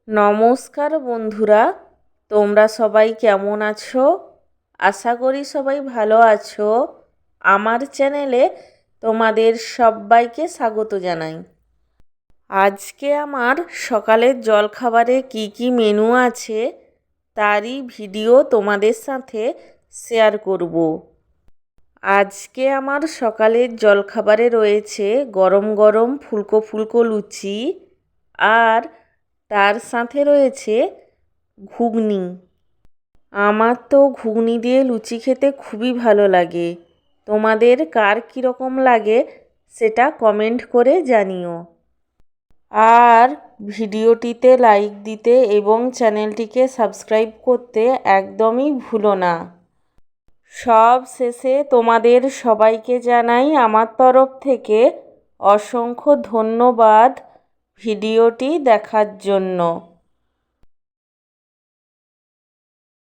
নমস্কার বন্ধুরা, তোমরা সবাই কেমন আছো? আশা করি সবাই ভালো আছো। আমার চ্যানেলে তোমাদের সবাইকে স্বাগত জানাই। আজকে আমার সকালের জলখাবারে কি কি মেনু আছে তারই ভিডিও তোমাদের সাথে শেয়ার করব। আজকে আমার সকালের জলখাবারে রয়েছে গরম গরম ফুলকো ফুলকো লুচি, আর তার সাথে রয়েছে ঘুগনি। আমার তো ঘুগনি দিয়ে লুচি খেতে খুবই ভালো লাগে। তোমাদের কার কীরকম লাগে সেটা কমেন্ট করে জানিও। আর ভিডিওটিতে লাইক দিতে এবং চ্যানেলটিকে সাবস্ক্রাইব করতে একদমই ভুলো না। সব শেষে তোমাদের সবাইকে জানাই আমার তরফ থেকে অসংখ্য ধন্যবাদ ভিডিওটি দেখার জন্য।